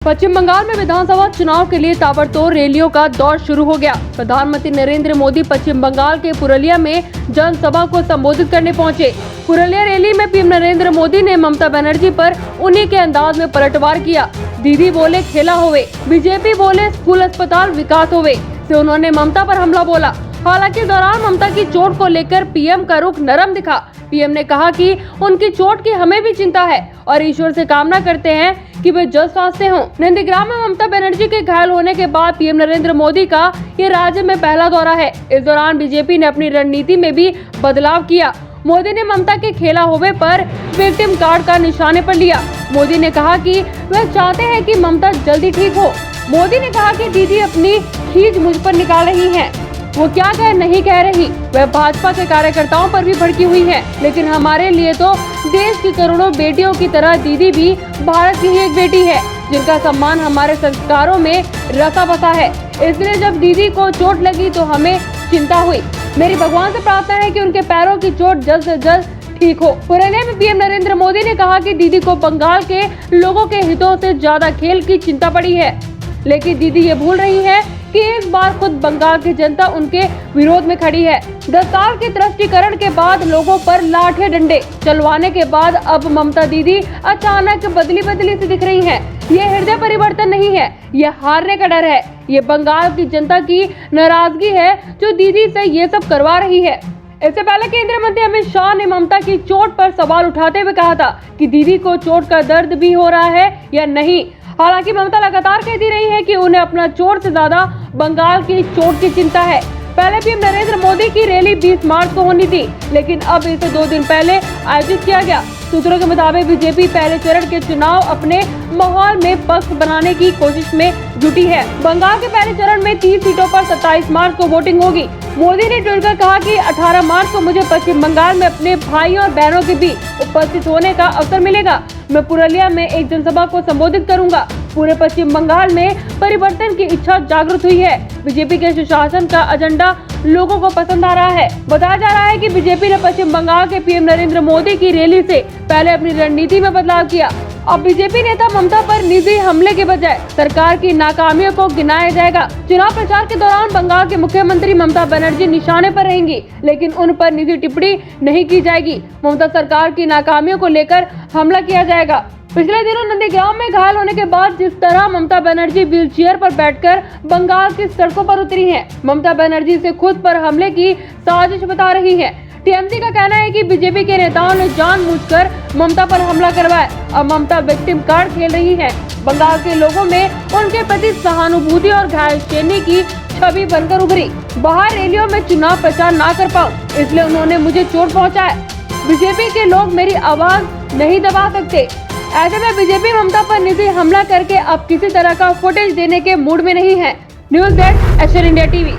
पश्चिम बंगाल में विधानसभा चुनाव के लिए ताबड़तोड़ रैलियों का दौर शुरू हो गया। प्रधानमंत्री नरेंद्र मोदी पश्चिम बंगाल के पुरुलिया में जनसभा को संबोधित करने पहुंचे। पुरुलिया रैली में पीएम नरेंद्र मोदी ने ममता बनर्जी पर उन्हीं के अंदाज में पलटवार किया। दीदी बोले खेला होवे, बीजेपी बोले स्कूल अस्पताल विकास होवे से उन्होंने ममता पर हमला बोला। हालांकि दौरान ममता की चोट को लेकर पीएम का रुख नरम दिखा। पीएम ने कहा कि उनकी चोट की हमें भी चिंता है और ईश्वर से कामना करते हैं कि वे जल्द स्वास्थ्य हों। नंदीग्राम में ममता बनर्जी के घायल होने के बाद पीएम नरेंद्र मोदी का ये राज्य में पहला दौरा है। इस दौरान बीजेपी ने अपनी रणनीति में भी बदलाव किया। मोदी ने ममता के खेला होवे पर विक्टिम कार्ड का निशाने पर लिया। मोदी ने कहा कि वह चाहते हैं कि ममता जल्दी ठीक हो। मोदी ने कहा कि दीदी अपनी खींच मुझ पर निकाल रही हैं। वो क्या कह नहीं कह रही, वह भाजपा के कार्यकर्ताओं पर भी भड़की हुई है। लेकिन हमारे लिए तो देश की करोड़ों बेटियों की तरह दीदी भी भारत की ही एक बेटी है, जिनका सम्मान हमारे संस्कारों में रसा बसा है। इसलिए जब दीदी को चोट लगी तो हमें चिंता हुई। मेरी भगवान से प्रार्थना है कि उनके पैरों की चोट जल्द से जल्द ठीक हो। पुरुलिया में पीएम नरेंद्र मोदी ने कहा कि दीदी को बंगाल के लोगों के हितों से ज्यादा खेल की चिंता पड़ी है, लेकिन दीदी ये भूल रही है कि इस बार खुद बंगाल की जनता उनके विरोध में खड़ी है। 10 साल के तुष्टीकरण के बाद लोगों पर लाठे डंडे चलवाने के बाद अब ममता दीदी अचानक बदली सी दिख रही हैं। ये हृदय परिवर्तन नहीं है, ये हारने का डर है। ये बंगाल की जनता की नाराजगी है जो दीदी से ये सब करवा रही है। इससे पहले केंद्रीय मंत्री अमित शाह ने ममता की चोट पर सवाल उठाते हुए कहा था कि दीदी को चोट का दर्द भी हो रहा है या नहीं। हालांकि ममता लगातार कहती रही है कि उन्हें अपना चोट से ज्यादा बंगाल की चोट की चिंता है। पहले पीएम नरेंद्र मोदी की रैली 20 मार्च को होनी थी, लेकिन अब इसे 2 दिन पहले आयोजित किया गया। सूत्रों के मुताबिक बीजेपी पहले चरण के चुनाव अपने माहौल में पक्ष बनाने की कोशिश में जुटी है। बंगाल के पहले चरण में 30 सीटों पर 27 मार्च को वोटिंग होगी। मोदी ने ट्वीट कर कहा कि 18 मार्च को मुझे पश्चिम बंगाल में अपने भाई और बहनों के बीच उपस्थित होने का अवसर मिलेगा। मैं पुरुलिया में एक जनसभा को संबोधित करूंगा। पूरे पश्चिम बंगाल में परिवर्तन की इच्छा जागृत हुई है। बीजेपी के सुशासन का एजेंडा लोगों को पसंद आ रहा है। बताया जा रहा है कि बीजेपी ने पश्चिम बंगाल के पीएम नरेंद्र मोदी की रैली से पहले अपनी रणनीति में बदलाव किया। अब बीजेपी नेता ममता पर निजी हमले के बजाय सरकार की नाकामियों को गिनाया जाएगा। चुनाव प्रचार के दौरान बंगाल के मुख्यमंत्री ममता बनर्जी निशाने पर रहेंगी, लेकिन उन पर निजी टिप्पणी नहीं की जाएगी। ममता सरकार की नाकामियों को लेकर हमला किया जाएगा। पिछले दिनों नंदीग्राम में घायल होने के बाद जिस तरह ममता बनर्जी व्हीलचेयर पर बैठकर बंगाल की सड़कों पर उतरी हैं, ममता बनर्जी से खुद पर हमले की साजिश बता रही है। टीएमसी का कहना है कि बीजेपी के नेताओं ने जानबूझकर ममता पर हमला करवाया। अब ममता विक्टिम कार्ड खेल रही है। बंगाल के लोगों में उनके प्रति सहानुभूति और घायल सैनिक की छवि बनकर उभरी। बाहर रैलियों में चुनाव प्रचार ना कर पाऊं, इसलिए उन्होंने मुझे चोट पहुंचाया। बीजेपी के लोग मेरी आवाज नहीं दबा सकते। ऐसे में बीजेपी ममता पर निजी हमला करके अब किसी तरह का फुटेज देने के मूड में नहीं है। News desk, Asher India TV.